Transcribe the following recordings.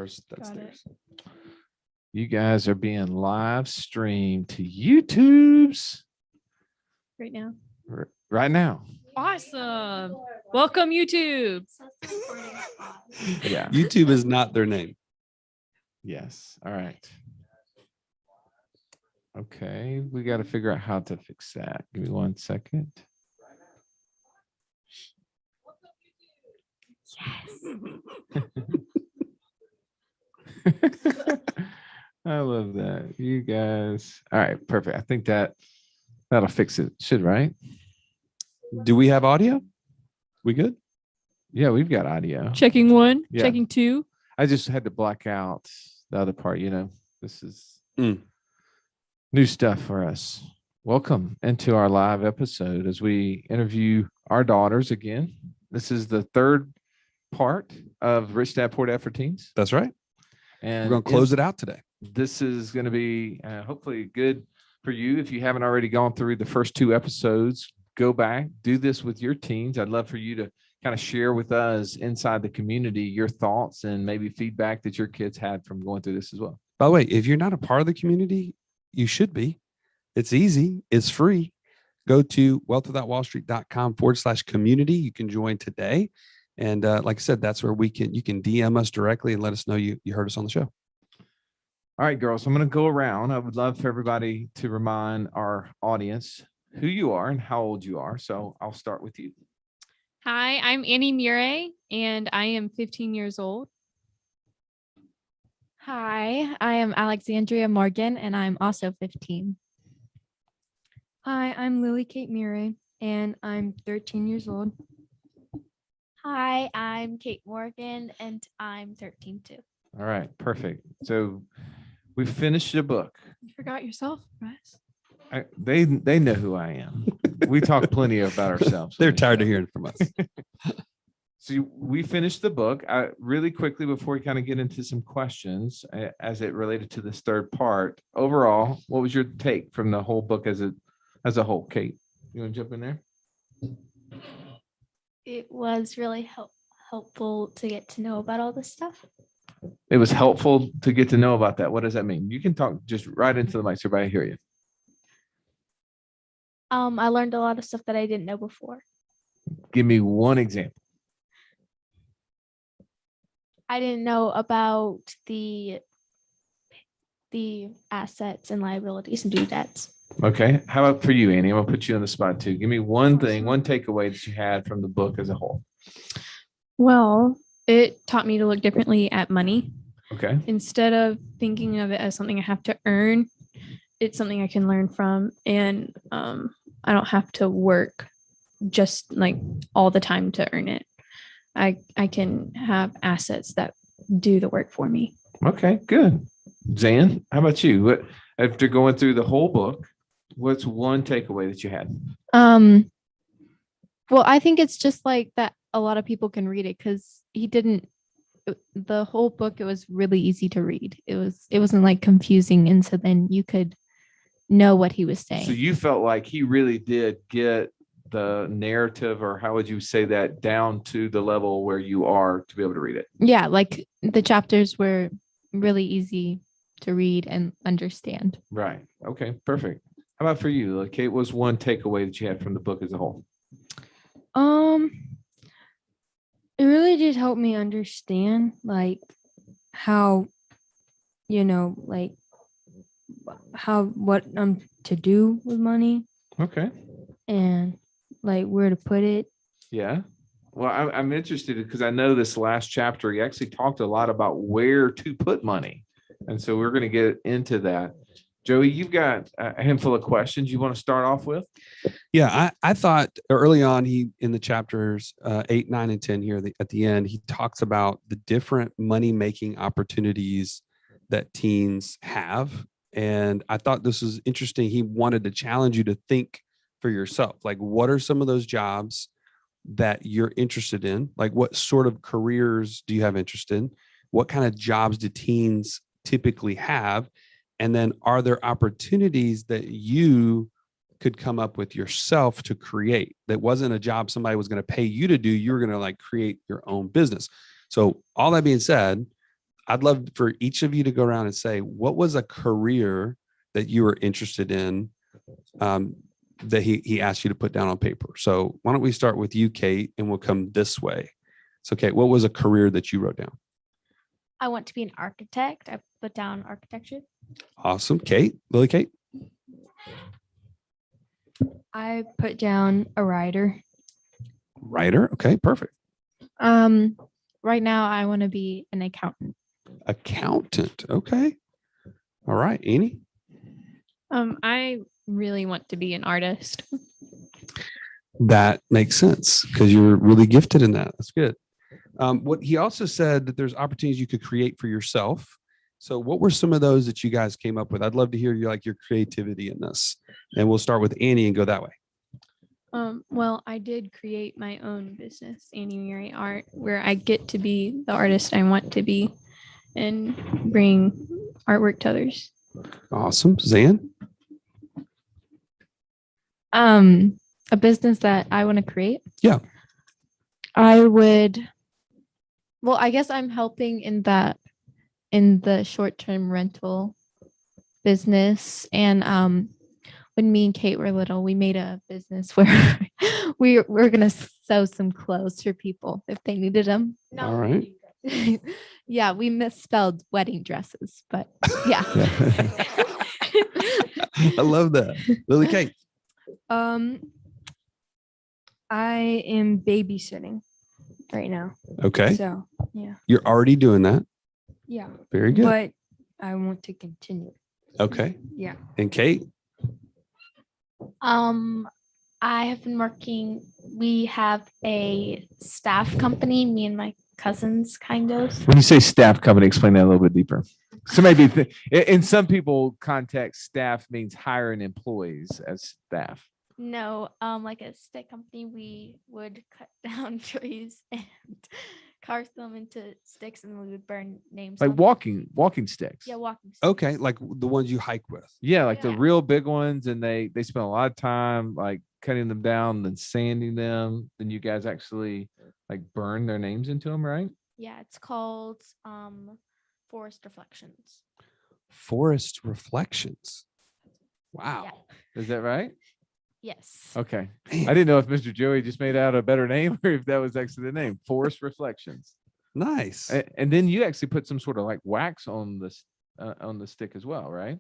That's Got theirs. You guys are being live streamed to YouTube's right now. right now. Awesome. Welcome, YouTube. Yeah. YouTube is not their name. Yes. All right. Okay. We got to figure out how to fix that. Give me 1 second. Yes. I love that. You guys. All right. Perfect. I think that'll fix it. Should, right? Do we have audio? We good? Yeah, we've got audio. Checking 1, Yeah. checking 2. I just had to black out the other part. This is new stuff for us. Welcome into our live episode as we interview our daughters again. This is the third part of Rich Dad Poor Dad for Teens. That's right. And we're going to close it out today. This is going to be hopefully good for you. If you haven't already gone through the first 2 episodes, go back, do this with your teens. I'd love for you to kind of share with us inside the community your thoughts and maybe feedback that your kids had from going through this as well. By the way, if you're not a part of the community, you should be. It's easy. It's free. Go to wealthwithoutwallstreet.com/community. You can join today. And like I said, that's where you can DM us directly and let us know you heard us on the show. All right, girls, I'm going to go around. I would love for everybody to remind our audience who you are and how old you are. So I'll start with you. Hi, I'm Annie Murray, and I am 15 years old. Hi, I am Alexandria Morgan, and I'm also 15. Hi, I'm Lily Kate Murray, and I'm 13 years old. Hi, I'm Kate Morgan, and I'm 13 too. All right, perfect. So we finished the book. You forgot yourself, Bryce. They know who I am. We talk plenty about ourselves. They're tired of hearing from us. So we finished the book. Really quickly, before we kind of get into some questions as it related to this third part, overall, what was your take from the whole book as a whole? Kate, you want to jump in there? It was really helpful to get to know about all this stuff. It was helpful to get to know about that. What does that mean? You can talk just right into the mic so everybody hear you. I learned a lot of stuff that I didn't know before. Give me one example. I didn't know about the assets and liabilities and due debts. Okay. How about for you, Annie? I'm gonna put you on the spot too. Give me one thing, one takeaway that you had from the book as a whole. Well, it taught me to look differently at money. Okay. Instead of thinking of it as something I have to earn, it's something I can learn from, and I don't have to work just like all the time to earn it. I can have assets that do the work for me. Okay, good. Zan, how about you? What, after going through the whole book, what's one takeaway that you had? Well, I think it's just like that a lot of people can read it because the whole book, it was really easy to read. It wasn't like confusing. And so then you could know what he was saying. So you felt like he really did get the narrative, or how would you say that, down to the level where you are to be able to read it? Yeah, like the chapters were really easy to read and understand. Right. Okay, perfect. How about for you? Like, Kate, what was one takeaway that you had from the book as a whole? It really did help me understand like how, like what to do with money Okay. and like where to put it. Yeah. Well, I'm interested because I know this last chapter, he actually talked a lot about where to put money. And so we're going to get into that. Joey, you've got a handful of questions you want to start off with? Yeah, I thought early on, in the chapters 8, 9, and 10 here at the end, he talks about the different money-making opportunities that teens have. And I thought this was interesting. He wanted to challenge you to think for yourself. Like, what are some of those jobs that you're interested in? Like, what sort of careers do you have interest in? What kind of jobs do teens typically have? And then are there opportunities that you could come up with yourself to create that wasn't a job somebody was going to pay you to do? You were going to like create your own business. So all that being said, I'd love for each of you to go around and say, what was a career that you were interested in that he asked you to put down on paper? So why don't we start with you, Kate, and we'll come this way. So, Kate, what was a career that you wrote down? I want to be an architect. I put down architecture. Awesome. Kate, Lily Kate. I put down a writer. Writer. Okay, perfect. Right now I want to be an accountant. Accountant. Okay. All right. Annie? I really want to be an artist. That makes sense because you're really gifted in that. That's good. What he also said that there's opportunities you could create for yourself. So what were some of those that you guys came up with? I'd love to hear your creativity in this. And we'll start with Annie and go that way. Well, I did create my own business, Annie Mary Art, where I get to be the artist I want to be and bring artwork to others. Awesome. Zan? A business that I want to create. Yeah. I guess I'm helping in the short-term rental business. And when me and Kate were little, we made a business where we're gonna sew some clothes for people if they needed them. All right. Yeah, we misspelled wedding dresses, but yeah. I love that. Lily Kate. I am babysitting right now. Okay. So yeah. You're already doing that. Yeah. Very good. But I want to continue. Okay. Yeah. And Kate? I have been working. We have a staff company, me and my cousins, kind of. When you say staff company, explain that a little bit deeper. So maybe in some people context, staff means hiring employees as staff. No, like a stick company, we would cut down trees and carve them into sticks, and we would burn names. Like on walking sticks. Yeah, walking sticks. Okay. Like the ones you hike with. Yeah, like the Yeah. real big ones, and they spend a lot of time like cutting them down, then sanding them. Then you guys actually like burn their names into them, right? Yeah, it's called Forest Reflections. Forest Reflections. Wow. Yeah. Is that right? Yes. Okay. Man, I didn't know if Mr. Joey just made out a better name or if that was actually the name. Forest Reflections. nice. And then you actually put some sort of like wax on the stick as well, right?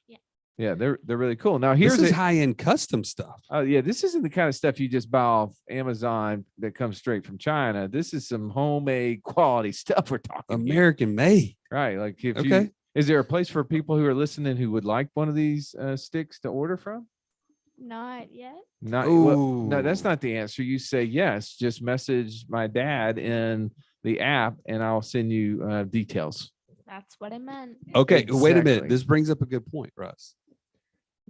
Yeah. Yeah, they're really cool. Now This here's is high-end custom stuff. Oh yeah, this isn't the kind of stuff you just buy off Amazon that comes straight from China. This is some homemade quality stuff we're talking here. American made. Right? Like if Okay. is there a place for people who are listening who would like one of these sticks to order from? Not yet. Not well, no, that's Ooh. not the answer. You say yes. Just message my dad in the app, and I'll send you details. That's what I meant. Okay, wait a minute. Exactly. This brings up a good point, Russ.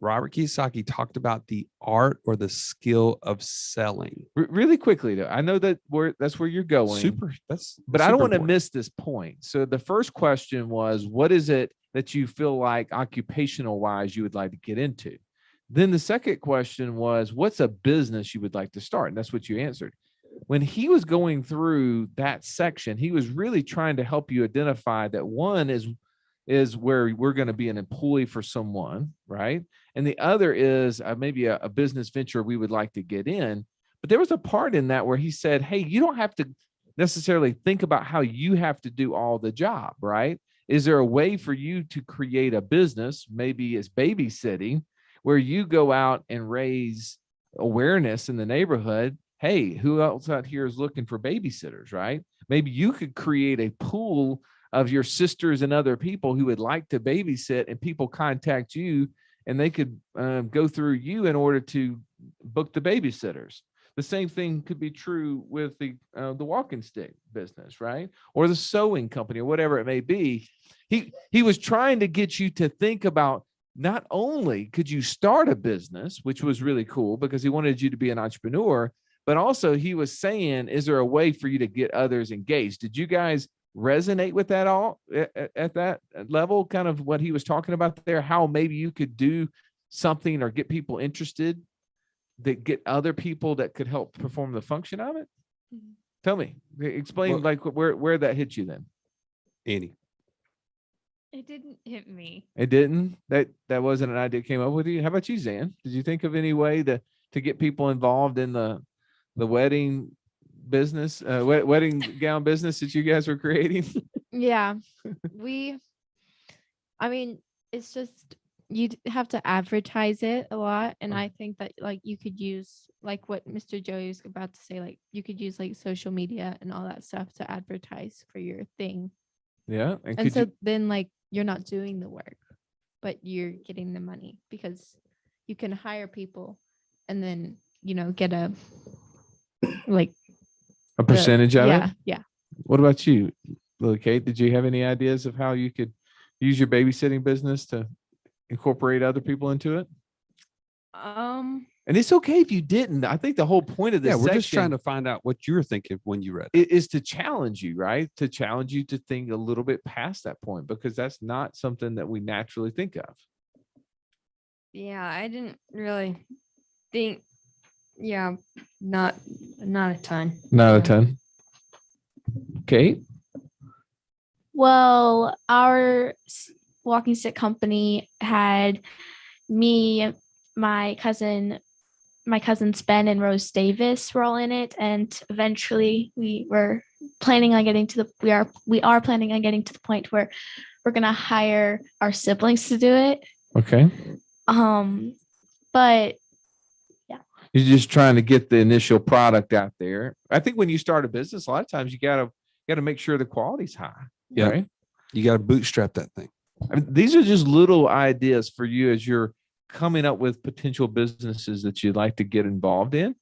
Robert Kiyosaki talked about the art or the skill of selling. Really quickly though, I know that's where you're going. Super. But I don't want to miss this point. So the first question was, what is it that you feel like occupational wise you would like to get into? Then the second question was, what's a business you would like to start? And that's what you answered. When he was going through that section, he was really trying to help you identify that one is where we're going to be an employee for someone, right? And the other is maybe a business venture we would like to get in. But there was a part in that where he said, hey, you don't have to necessarily think about how you have to do all the job, right? Is there a way for you to create a business, maybe it's babysitting, where you go out and raise awareness in the neighborhood? Hey, who else out here is looking for babysitters, right? Maybe you could create a pool of your sisters and other people who would like to babysit, and people contact you and they could go through you in order to book the babysitters. The same thing could be true with the walking stick business, right? Or the sewing company or whatever it may be. He was trying to get you to think about not only could you start a business, which was really cool because he wanted you to be an entrepreneur, but also he was saying, is there a way for you to get others engaged? Did you guys resonate with that all at that level, kind of what he was talking about there, how maybe you could do something or get people interested that get other people that could help perform the function of it? Tell me, explain like where that hit you then. Annie. It didn't hit me. It didn't. That wasn't an idea that came up with you. How about you, Zan? Did you think of any way to get people involved in the wedding business, wedding gown business that you guys were creating? Yeah. I mean, it's just you'd have to advertise it a lot. And I think that like you could use like what Mr. Joey was about to say, like you could use like social media and all that stuff to advertise for your thing. Yeah. And so then like you're not doing the work, but you're getting the money because you can hire people and then, get a like a percentage of it? Yeah. What about you, Lily Kate? Did you have any ideas of how you could use your babysitting business to incorporate other people into it? And it's okay if you didn't. I think the whole point of this we're just section trying to find out what you were thinking when you read it. is to challenge you, right? To challenge you to think a little bit past that point, because that's not something that we naturally think of. Yeah, I didn't really think. Yeah, not a ton. Not a ton. Kate? Well, our walking stick company had me, my cousins Ben and Rose Davis were all in it, and eventually we are planning on getting to the point where we're gonna hire our siblings to do it. Okay. But You're just trying to get the initial product out there. I think when you start a business, a lot of times you gotta make sure the quality's high. Yeah. Right? You got to bootstrap that thing. I mean, these are just little ideas for you as you're coming up with potential businesses that you'd like to get involved in.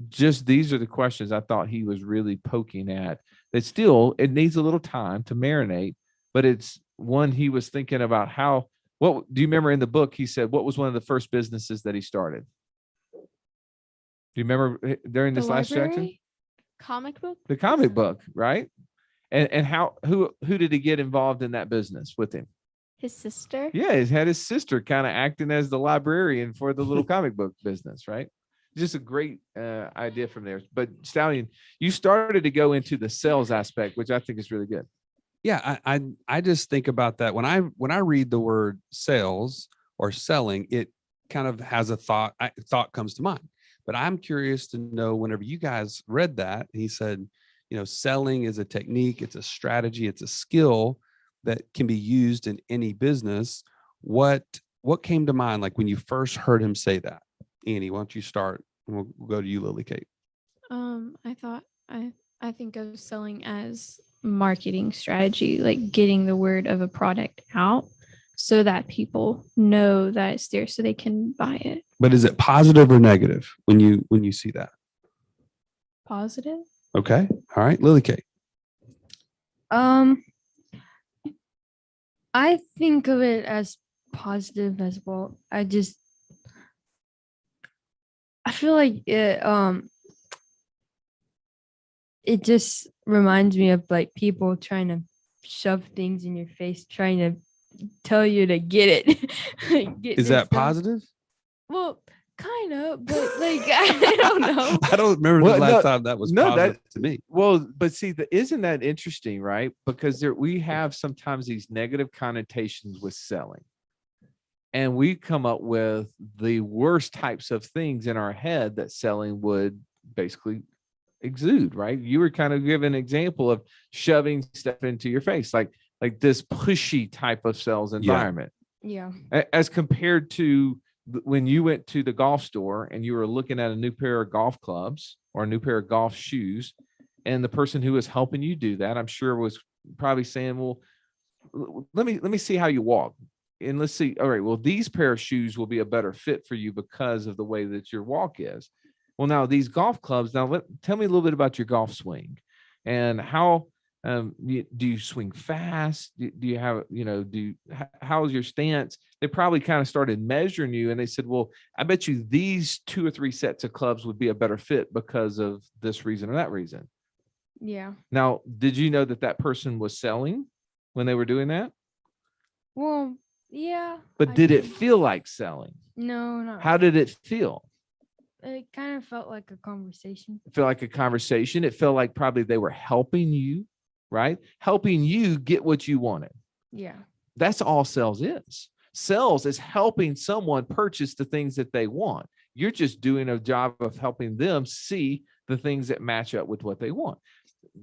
Just these are the questions I thought he was really poking at. That still, it needs a little time to marinate, but it's one he was thinking about what do you remember in the book? He said, what was one of the first businesses that he started? Do you remember during this last section? Comic book? The comic book, right? And who did he get involved in that business with him? His sister. Yeah, he had his sister kind of acting as the librarian for the little comic book business, right? Just a great idea from there. But Stallion, you started to go into the sales aspect, which I think is really good. Yeah, I just think about that when I read the word sales or selling, it kind of has a thought comes to mind. But I'm curious to know, whenever you guys read that, he said, selling is a technique, it's a strategy, it's a skill that can be used in any business. What came to mind like when you first heard him say that? Annie, why don't you start? And we'll go to you, Lily Kate. I think of selling as marketing strategy, like getting the word of a product out so that people know that it's there so they can buy it. But is it positive or negative when you see that? Positive. Okay. All right. Lily Kate. I think of it as positive as well. I feel like it just reminds me of like people trying to shove things in your face, trying to tell you to get it. Is that positive? Well, kind of, but like I don't know. I don't remember the last time that was positive to me. Well, but see, isn't that interesting, right? Because we have sometimes these negative connotations with selling. And we come up with the worst types of things in our head that selling would basically exude, right? You were kind of giving an example of shoving stuff into your face, like this pushy type of sales environment. Yeah. As compared to when you went to the golf store and you were looking at a new pair of golf clubs or a new pair of golf shoes, and the person who was helping you do that, I'm sure, was probably saying, well, let me see how you walk. And let's see, all right, well, these pair of shoes will be a better fit for you because of the way that your walk is. Well, now these golf clubs, tell me a little bit about your golf swing and how do you swing fast? Do you have, how's your stance? They probably kind of started measuring you and they said, well, I bet you these 2 or 3 sets of clubs would be a better fit because of this reason or that reason. Yeah. Now, did you know that person was selling when they were doing that? Well, yeah. But did it feel like selling? No, not How did it feel? It kind of felt like a conversation. It felt like a conversation. It felt like probably they were helping you, right? Helping you get what you wanted. Yeah. That's all sales is. Sales is helping someone purchase the things that they want. You're just doing a job of helping them see the things that match up with what they want.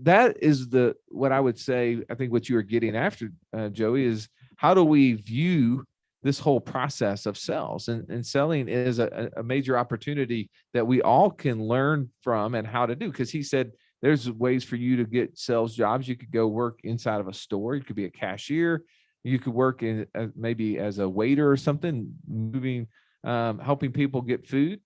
That is what I would say. I think what you were getting after, Joey, is how do we view this whole process of sales, and selling is a major opportunity that we all can learn from and how to do. Because he said there's ways for you to get sales jobs. You could go work inside of a store. You could be a cashier. You could work in maybe as a waiter or something, helping people get food.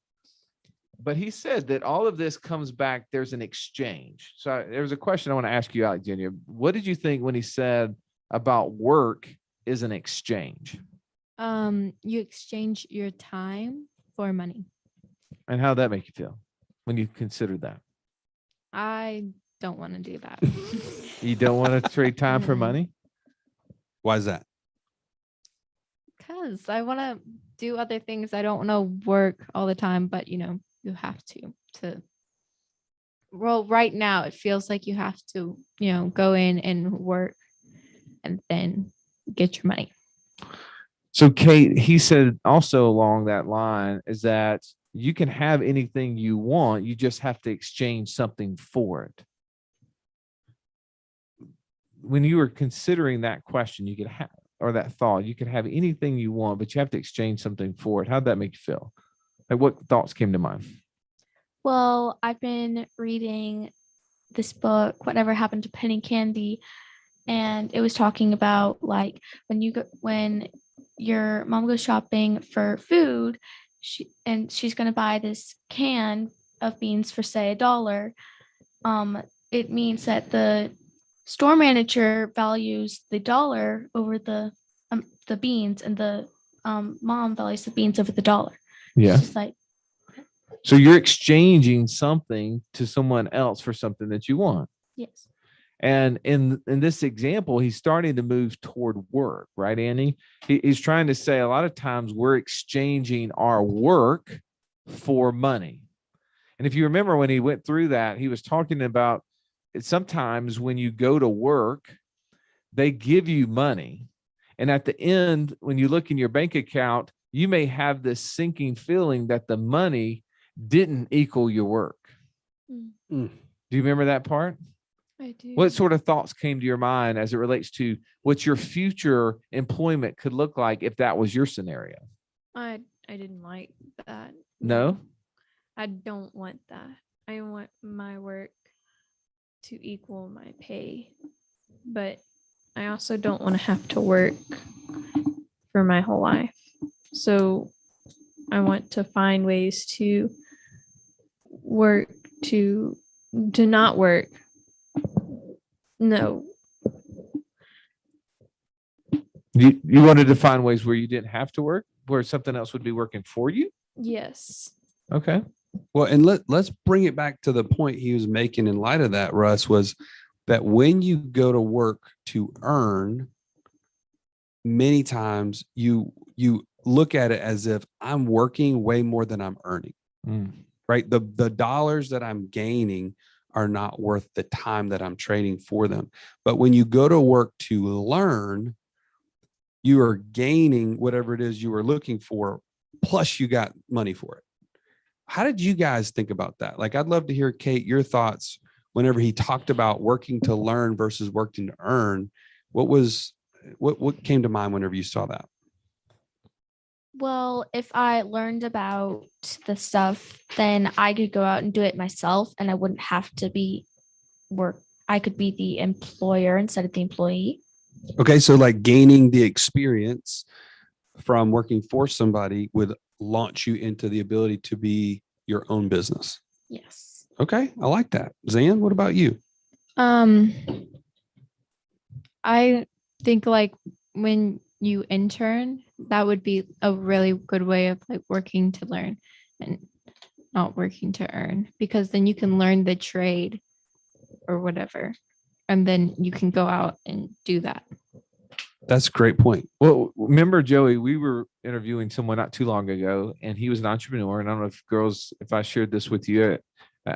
But he said that all of this comes back, there's an exchange. So there was a question I want to ask you, Alexandria. What did you think when he said about work is an exchange? You exchange your time for money. And how did that make you feel when you considered that? I don't want to do that. You don't want to trade time for money? Why is that? Because I want to do other things. I don't want to work all the time, but you have to. Well, right now it feels like you have to, go in and work and then get your money. So Kate, he said also along that line is that you can have anything you want. You just have to exchange something for it. When you were considering that question, you could have, or that thought, you could have anything you want, but you have to exchange something for it. How'd that make you feel? Like, what thoughts came to mind? Well, I've been reading this book, Whatever Happened to Penny Candy, and it was talking about like when your mom goes shopping for food, she's going to buy this can of beans for say $1. It means that the store manager values the dollar over the beans, and the mom values the beans over the dollar. Yeah. It's just like, so you're exchanging something to someone else for something that you want. yes. And in this example, he's starting to move toward work, right, Annie? He's trying to say a lot of times we're exchanging our work for money. And if you remember when he went through that, he was talking about sometimes when you go to work, they give you money. And at the end, when you look in your bank account, you may have this sinking feeling that the money didn't equal your work. Mm. Do you remember that part? I do. What sort of thoughts came to your mind as it relates to what your future employment could look like if that was your scenario? I didn't like that. No? I don't want that. I want my work to equal my pay. But I also don't want to have to work for my whole life. So I want to find ways to work to not work. No. You wanted to find ways where you didn't have to work, where something else would be working for you? Yes. Okay. Well, and let's bring it back to the point he was making in light of that, Russ, was that when you go to work to earn, many times you look at it as if I'm working way more than I'm earning, right? The dollars that I'm gaining are not worth the time that I'm trading for them. But when you go to work to learn, you are gaining whatever it is you were looking for, plus you got money for it. How did you guys think about that? Like, I'd love to hear, Kate, your thoughts whenever he talked about working to learn versus working to earn. What came to mind whenever you saw that? Well, if I learned about the stuff, then I could go out and do it myself, and I wouldn't have to work. I could be the employer instead of the employee. Okay, so like gaining the experience from working for somebody would launch you into the ability to be your own business. Yes. Okay, I like that. Zan, what about you? I think like when you intern, that would be a really good way of like working to learn and not working to earn, because then you can learn the trade or whatever, and then you can go out and do that. That's a great point. Well, remember, Joey, we were interviewing someone not too long ago, and he was an entrepreneur. And I don't know if I shared this with you.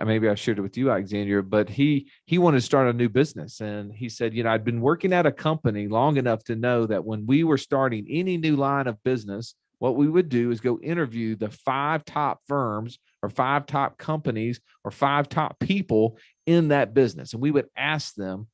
maybe I shared it with you, Alexandria, but he wanted to start a new business. And he said, I'd been working at a company long enough to know that when we were starting any new line of business, what we would do is go interview the 5 top firms or 5 top companies or 5 top people in that business. And we would ask them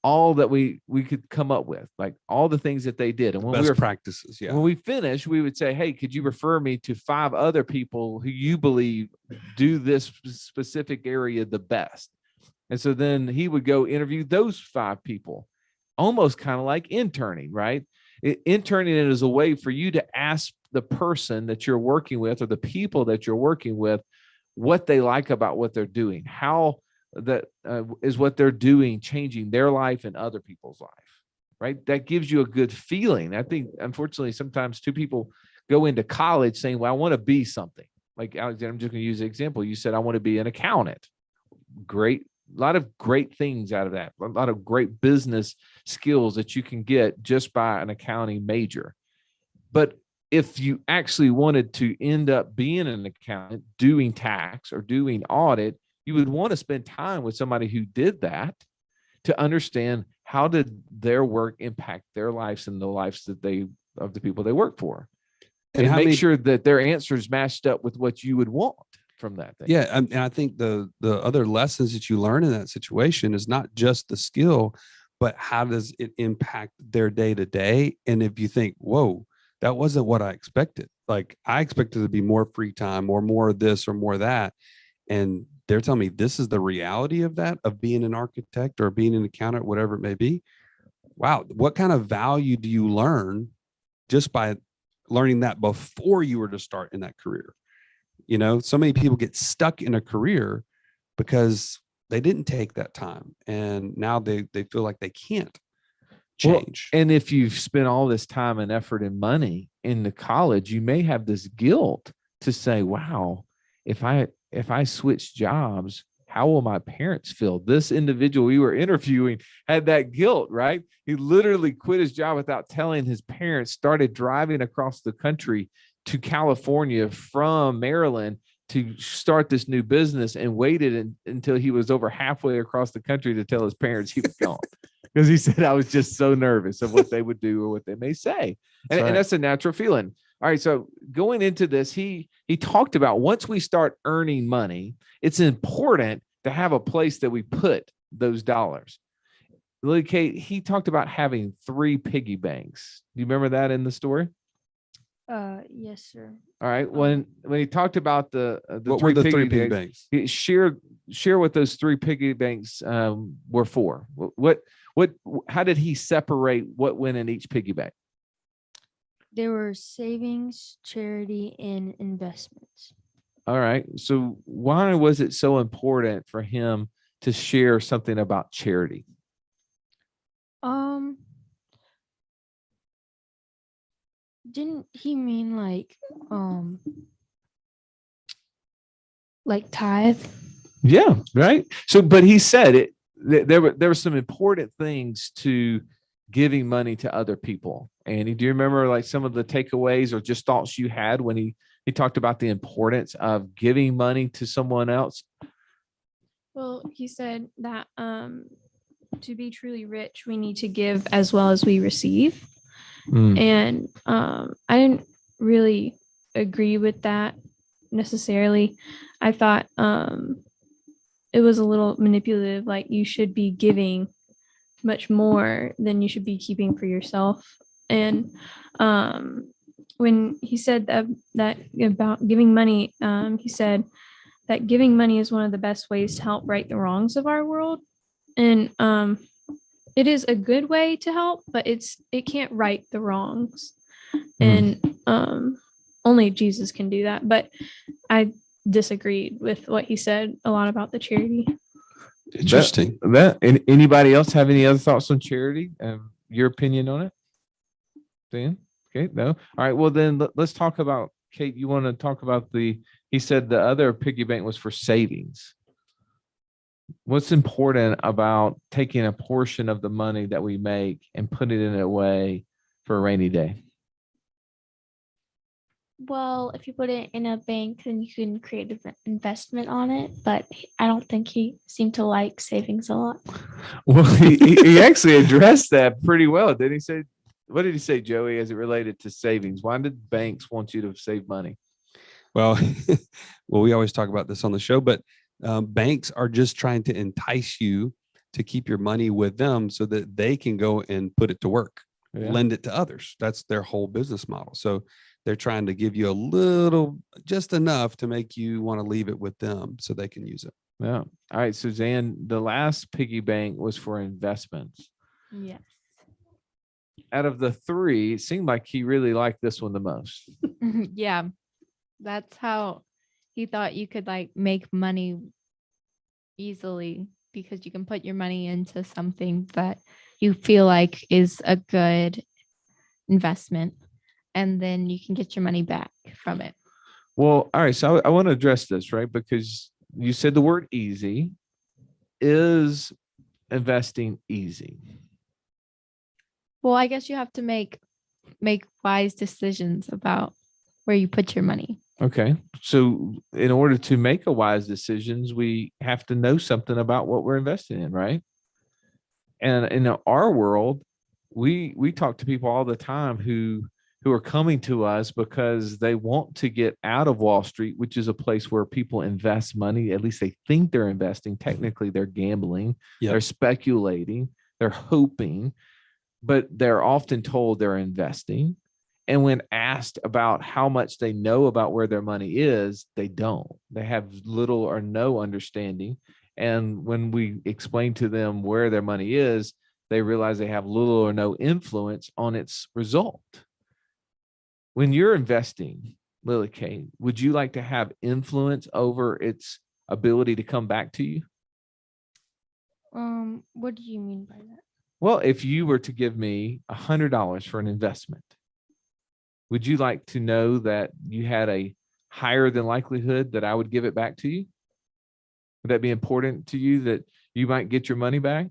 all that we could come up with, like all the things that they did. And when Best practices. Yeah. when we finished, we would say, hey, could you refer me to 5 other people who you believe do this specific area the best? And so then he would go interview those 5 people, almost kind of like interning, right? Interning is a way for you to ask the person that you're working with or the people that you're working with what they like about what they're doing, how that is what they're doing changing their life and other people's life, right? That gives you a good feeling. I think, unfortunately, sometimes 2 people go into college saying, well, I want to be something. Like Alexander, I'm just going to use an example. You said, I want to be an accountant. Great. A lot of great things out of that. A lot of great business skills that you can get just by an accounting major. But if you actually wanted to end up being an accountant, doing tax or doing audit, you would want to spend time with somebody who did that to understand how did their work impact their lives and the lives of the people they work for, and make sure that their answers matched up with what you would want from that thing. Yeah, and I think the other lessons that you learn in that situation is not just the skill, but how does it impact their day to day? And if you think, whoa, that wasn't what I expected. Like I expected to be more free time or more of this or more of that, and they're telling me this is the reality of that, of being an architect or being an accountant, whatever it may be. Wow. What kind of value do you learn just by learning that before you were to start in that career? So many people get stuck in a career because they didn't take that time. And now they feel like they can't change. Well, and if you've spent all this time and effort and money in the college, you may have this guilt to say, wow, if I switch jobs, how will my parents feel? This individual we were interviewing had that guilt, right? He literally quit his job without telling his parents, started driving across the country to California from Maryland to start this new business, and waited until he was over halfway across the country to tell his parents he was gone. Because he said, I was just so nervous of what they would do or what they may say. And that's a natural feeling. All right. So going into this, he talked about once we start earning money, it's important to have a place that we put those dollars. Lily Kate, he talked about having 3 piggy banks. Do you remember that in the story? Yes, sir. All right. When he talked about the what were the 3 piggy banks? Share what those 3 piggy banks were for. How did he separate what went in each piggy bank? There were savings, charity, and investments. All right. So why was it so important for him to share something about charity? Didn't he mean like tithe? Yeah, right. So, but he said it. There were some important things to giving money to other people. Andy, do you remember like some of the takeaways or just thoughts you had when he talked about the importance of giving money to someone else? Well, he said that to be truly rich, we need to give as well as we receive. And I didn't really agree with that necessarily. I thought it was a little manipulative, like you should be giving much more than you should be keeping for yourself. And when he said that about giving money, he said that giving money is one of the best ways to help right the wrongs of our world. And it is a good way to help, but it can't right the wrongs. And only Jesus can do that. But I disagreed with what he said a lot about the charity. Interesting. Anybody else have any other thoughts on charity? Your opinion on it? Dan? Okay, no. All right. Well, then let's talk about, Kate, you want to talk about he said the other piggy bank was for savings. What's important about taking a portion of the money that we make and putting it away for a rainy day? Well, if you put it in a bank, then you can create an investment on it. But I don't think he seemed to like savings a lot. Well, he actually addressed that pretty well. Did he say, what did he say, Joey, as it related to savings? Why did banks want you to save money? Well, well, we always talk about this on the show, but banks are just trying to entice you to keep your money with them so that they can go and put it to work, lend it to others. That's their whole business model. So they're trying to give you a little, just enough to make you want to leave it with them so they can use it. Yeah. All right, Suzanne, the last piggy bank was for investments. Yes. Out of the three, it seemed like he really liked this one the most. Yeah. That's how he thought you could like make money easily, because you can put your money into something that you feel like is a good investment, and then you can get your money back from it. Well, all right. So I want to address this, right? Because you said the word easy. Is investing easy? Well, I guess you have to make wise decisions about where you put your money. Okay. So in order to make a wise decisions, we have to know something about what we're investing in, right? And in our world, we talk to people all the time who are coming to us because they want to get out of Wall Street, which is a place where people invest money. At least they think they're investing. Technically, they're gambling, they're speculating, they're hoping, but they're often told they're investing. And when asked about how much they know about where their money is, they don't. They have little or no understanding. And when we explain to them where their money is, they realize they have little or no influence on its result. When you're investing, Lily Kay, would you like to have influence over its ability to come back to you? What do you mean by that? Well, if you were to give me $100 for an investment, would you like to know that you had a higher than likelihood that I would give it back to you? Would that be important to you, that you might get your money back?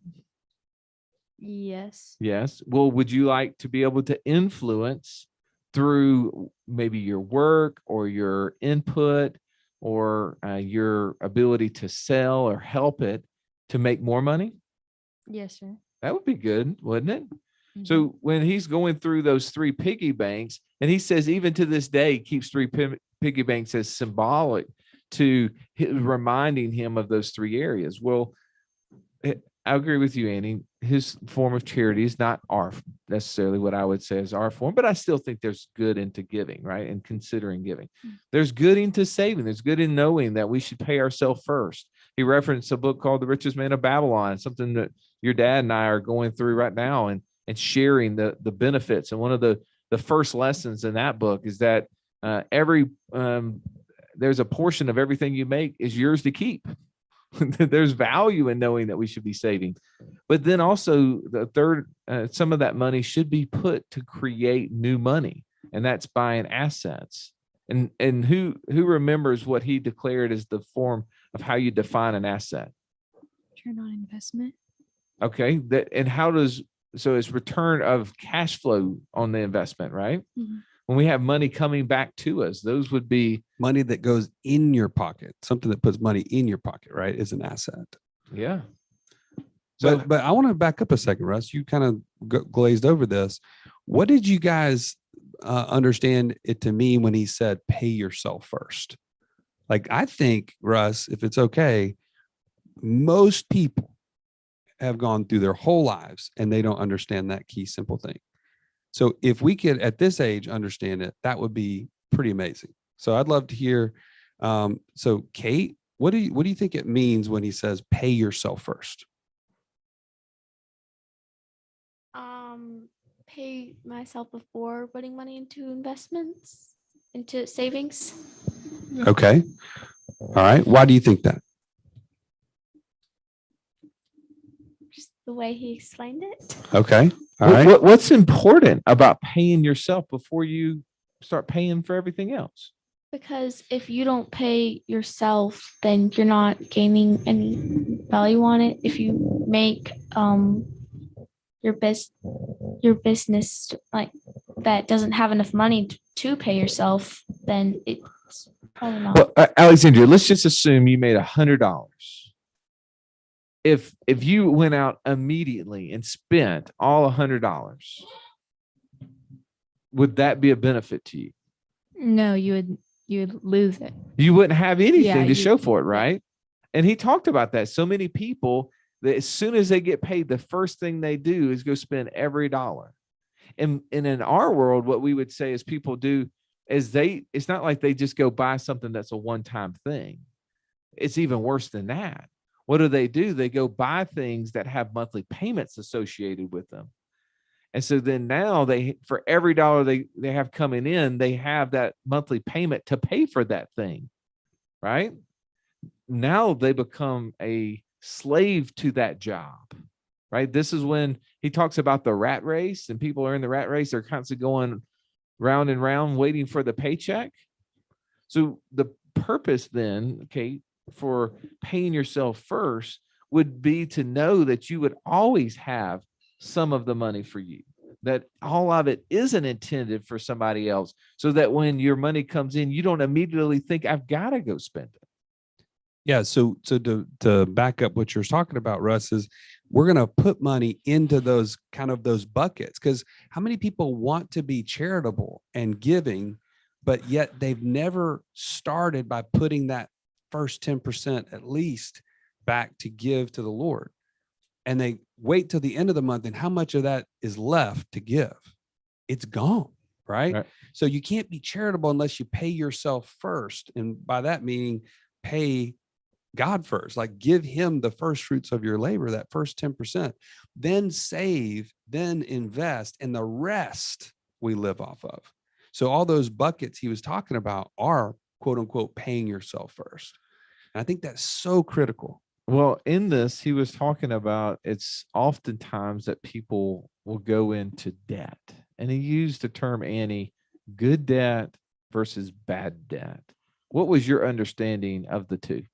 Yes. Yes. Well, would you like to be able to influence through maybe your work or your input or your ability to sell or help it to make more money? Yes, sir. That would be good, wouldn't it? So when he's going through those three piggy banks, and he says even to this day, he keeps three piggy banks as symbolic to reminding him of those three areas. Well, I agree with you, Annie. His form of charity is not necessarily what I would say is our form, but I still think there's good into giving, right? And considering giving. There's good into saving. There's good in knowing that we should pay ourselves first. He referenced a book called The Richest Man of Babylon, something that your dad and I are going through right now, and sharing the benefits. And one of the first lessons in that book is that there's a portion of everything you make is yours to keep. There's value in knowing that we should be saving, but then also the third, some of that money should be put to create new money, and that's buying assets. And who remembers what he declared as the form of how you define an asset? Return on investment. Okay, and how does, so it's return of cash flow on the investment, right? Mm-hmm. When we have money coming back to us, those would be money that goes in your pocket. Something that puts money in your pocket, right, is an asset. Yeah. So, but I want to back up a second, Russ. You kind of glazed over this. What did you guys understand it to mean when he said pay yourself first? Like, I think, Russ, if it's okay, most people have gone through their whole lives and they don't understand that key simple thing. So if we could at this age understand it, that would be pretty amazing. So I'd love to hear. So Kate, what do you think it means when he says pay yourself first? Pay myself before putting money into investments, into savings. Okay. All right. Why do you think that? Just the way he explained it. Okay. All right. What's important about paying yourself before you start paying for everything else? Because if you don't pay yourself, then you're not gaining any value on it. If you make your business like that doesn't have enough money to pay yourself, then it's probably not. Well, Alexandria, let's just assume you made $100. If you went out immediately and spent all $100, would that be a benefit to you? No, you would lose it. You wouldn't have anything Yeah, to show for it, right? And he talked about that. So many people that as soon as they get paid, the first thing they do is go spend every dollar. And in our world, what we would say is people do is it's not like they just go buy something that's a one-time thing. It's even worse than that. What do? They go buy things that have monthly payments associated with them. And so then now for every dollar they have coming in, they have that monthly payment to pay for that thing, right? Now they become a slave to that job, right? This is when he talks about the rat race, and people are in the rat race. They're constantly going round and round waiting for the paycheck. So the purpose then, okay, for paying yourself first would be to know that you would always have some of the money for you, that all of it isn't intended for somebody else, so that when your money comes in, you don't immediately think, I've got to go spend it. Yeah. So to back up what you're talking about, Russ, is we're going to put money into those buckets, because how many people want to be charitable and giving, but yet they've never started by putting that first 10% at least back to give to the Lord. And they wait till the end of the month, and how much of that is left to give? It's gone, right? So you can't be charitable unless you pay yourself first. And by that meaning, pay God first, like give him the first fruits of your labor, that first 10%, then save, then invest, and the rest we live off of. So all those buckets he was talking about are quote unquote paying yourself first. And I think that's so critical. Well, in this, he was talking about it's oftentimes that people will go into debt. And he used the term, Annie, good debt versus bad debt. What was your understanding of the two?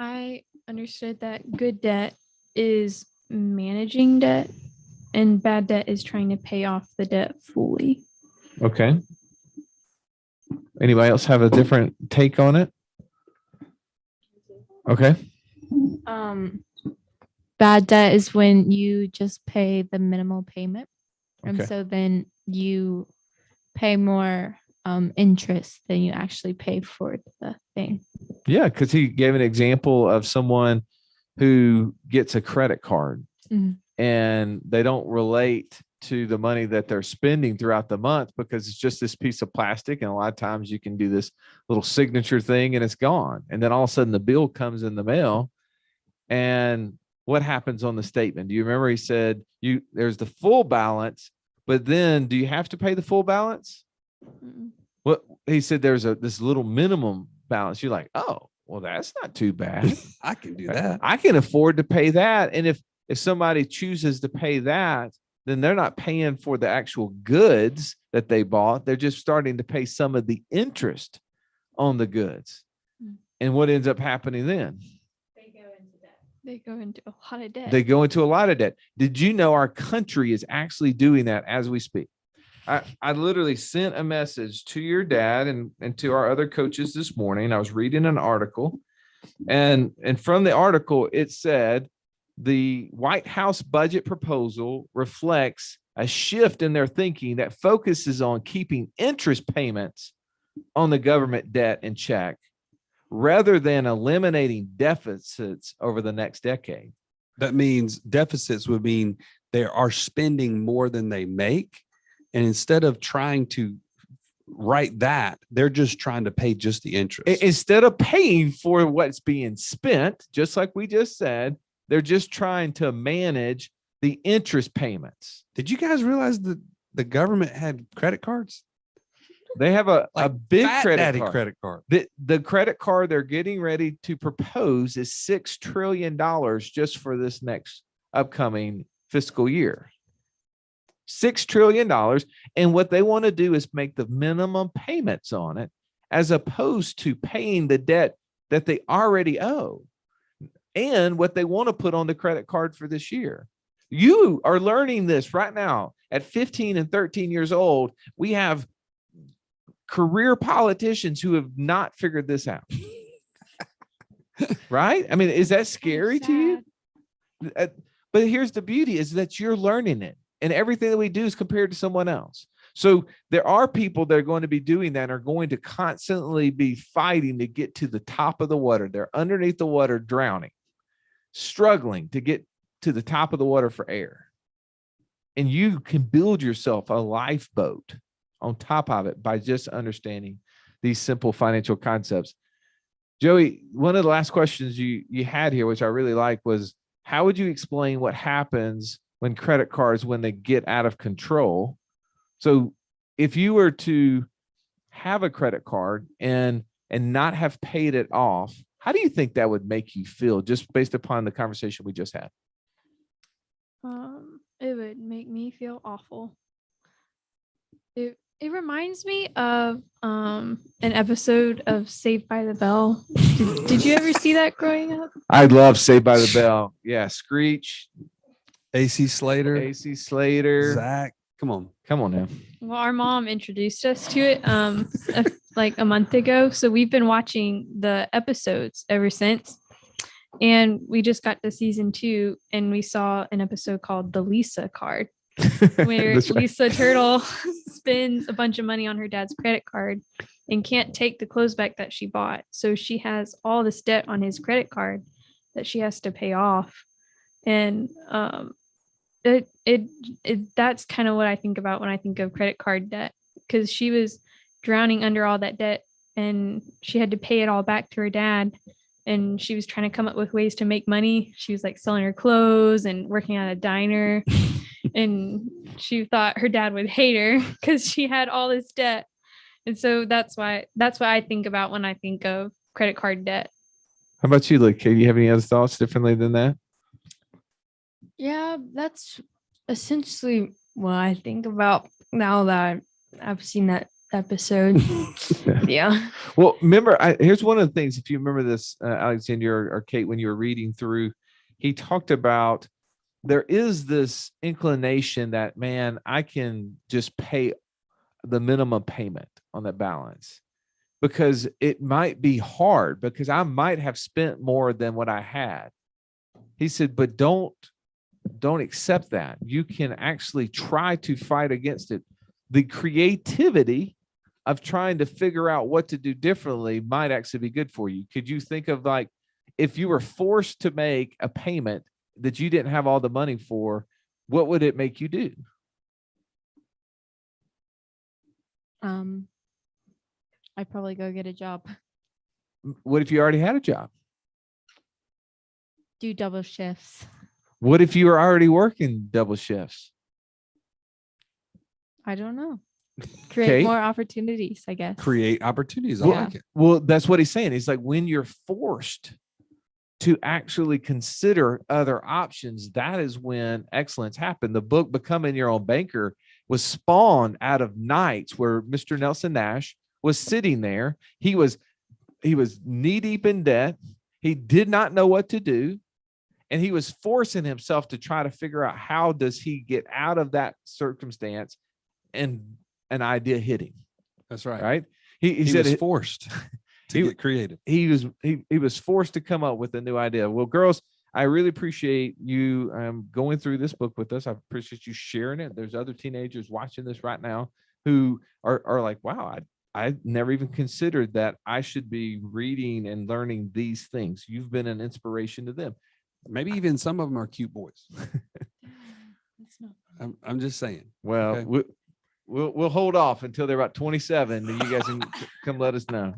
I understood that good debt is managing debt, and bad debt is trying to pay off the debt fully. Okay. Anybody else have a different take on it? Okay. Bad debt is when you just pay the minimal payment. And Okay. so then you pay more interest than you actually pay for the thing. Yeah, because he gave an example of someone who gets a credit card and they don't relate to the money that they're spending throughout the month, because it's just this piece of plastic. And a lot of times you can do this little signature thing and it's gone. And then all of a sudden the bill comes in the mail. And what happens on the statement? Do you remember he said there's the full balance, but then do you have to pay the full balance? What he said, there's this little minimum balance. You're like, oh, well, that's not too bad. I can do that. I can afford to pay that. And if somebody chooses to pay that, then they're not paying for the actual goods that they bought. They're just starting to pay some of the interest on the goods. And what ends up happening then? They go into a lot of debt. They go into a lot of debt. Did you know our country is actually doing that as we speak? I literally sent a message to your dad and to our other coaches this morning. I was reading an article, and from the article, it said the White House budget proposal reflects a shift in their thinking that focuses on keeping interest payments on the government debt in check, rather than eliminating deficits over the next decade. That means deficits would mean they are spending more than they make. And instead of trying to write that, they're just trying to pay just the interest. Instead of paying for what's being spent, just like we just said, they're just trying to manage the interest payments. Did you guys realize that the government had credit cards? They have a big credit card. The credit card they're getting ready to propose is $6 trillion just for this next upcoming fiscal year. $6 trillion. And what they want to do is make the minimum payments on it, as opposed to paying the debt that they already owe and what they want to put on the credit card for this year. You are learning this right now at 15 and 13 years old. We have career politicians who have not figured this out. Right? I mean, is that scary to you? But here's the beauty is that you're learning it, and everything that we do is compared to someone else. So there are people that are going to be doing that, are going to constantly be fighting to get to the top of the water. They're underneath the water, drowning, struggling to get to the top of the water for air. And you can build yourself a lifeboat on top of it by just understanding these simple financial concepts. Joey, one of the last questions you had here, which I really like, was how would you explain what happens when credit cards, when they get out of control? So if you were to have a credit card and not have paid it off, how do you think that would make you feel, just based upon the conversation we just had? It would make me feel awful. It reminds me of an episode of Saved by the Bell. Did you ever see that growing up? I love Saved by the Bell. Yeah, Screech, AC Slater, Zach. Come on now. Well, our mom introduced us to it like a month ago. So we've been watching the episodes ever since. And we just got to season 2 and we saw an episode called The Lisa Card, where That's right. Lisa Turtle spends a bunch of money on her dad's credit card and can't take the clothes back that she bought. So she has all this debt on his credit card that she has to pay off. And that's kind of what I think about when I think of credit card debt, because she was drowning under all that debt and she had to pay it all back to her dad. And she was trying to come up with ways to make money. She was like selling her clothes and working at a diner. And she thought her dad would hate her because she had all this debt. And so that's what I think about when I think of credit card debt. How about you, Luke? Do you have any other thoughts differently than that? Yeah, that's essentially what I think about now that I've seen that episode. Yeah. Well, remember, here's one of the things. If you remember this, Alexander or Kate, when you were reading through, he talked about there is this inclination that, man, I can just pay the minimum payment on that balance because it might be hard, because I might have spent more than what I had. He said, but don't accept that. You can actually try to fight against it. The creativity of trying to figure out what to do differently might actually be good for you. Could you think of, like, if you were forced to make a payment that you didn't have all the money for, what would it make you do? I'd probably go get a job. What if you already had a job? Do double shifts. What if you were already working double shifts? I don't know. Create Okay. more opportunities, I guess. create opportunities. I Well, like it. Well, that's what he's saying. He's like, when you're forced to actually consider other options, that is when excellence happened. The book Becoming Your Own Banker was spawned out of nights where Mr. Nelson Nash was sitting there. He was knee deep in debt. He did not know what to do. And he was forcing himself to try to figure out how does he get out of that circumstance, and an idea hit him. That's right. Right. He He said was it, forced to get creative. he was forced to come up with a new idea. Well, girls, I really appreciate you going through this book with us. I appreciate you sharing it. There's other teenagers watching this right now who are like, wow, I never even considered that I should be reading and learning these things. You've been an inspiration to them. Maybe even some of them are cute boys. It's not. I'm just saying. Well, Okay. we'll hold off until they're about 27, and you guys can come let us know.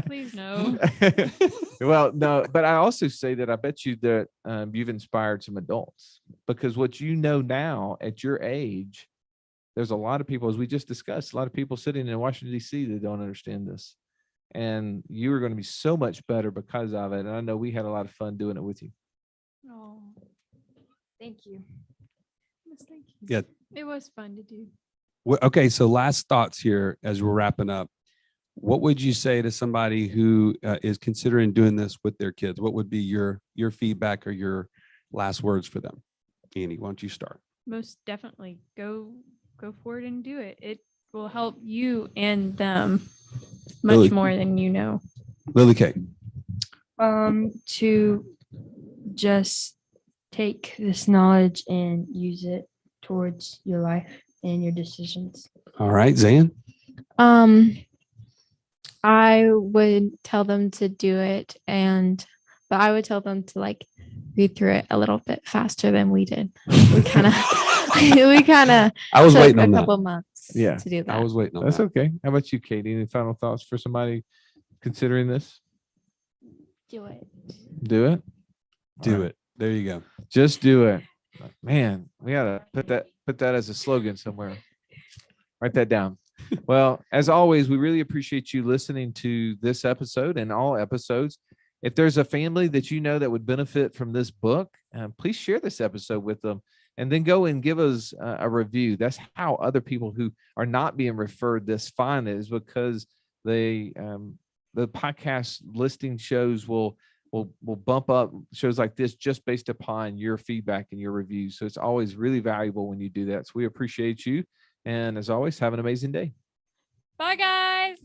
Please no. Well, no, but I also say that I bet you that you've inspired some adults, because what you know now at your age, there's a lot of people, as we just discussed, a lot of people sitting in Washington, D.C. that don't understand this. And you are going to be so much better because of it. And I know we had a lot of fun doing it with you. Oh, Thank you. yes, thank you. Yeah. It was fun to do. Okay. So last thoughts here as we're wrapping up. What would you say to somebody who is considering doing this with their kids? What would be your feedback or your last words for them? Annie, why don't you start? Most definitely go for it and do it. will help you and them Lily. much more than you know. Lily K. To just take this knowledge and use it towards your life and your decisions. All right, Zan. I would tell them to do it, but I would tell them to like read through it a little bit faster than we did. We kind of I was took waiting a on that. couple months Yeah, to do that. I was waiting on That's that. okay. How about you, Katie? Any final thoughts for somebody considering this? Do it. Do it. Do All right. it. There you go. Just do it. Man, we gotta put that as a slogan somewhere. Write that down. Well, as always, we really appreciate you listening to this episode and all episodes. If there's a family that you know that would benefit from this book, please share this episode with them, and then go and give us a review. That's how other people who are not being referred this find it, is because the podcast listing shows will bump up shows like this just based upon your feedback and your reviews. So it's always really valuable when you do that. So we appreciate you. And as always, have an amazing day. Bye, guys.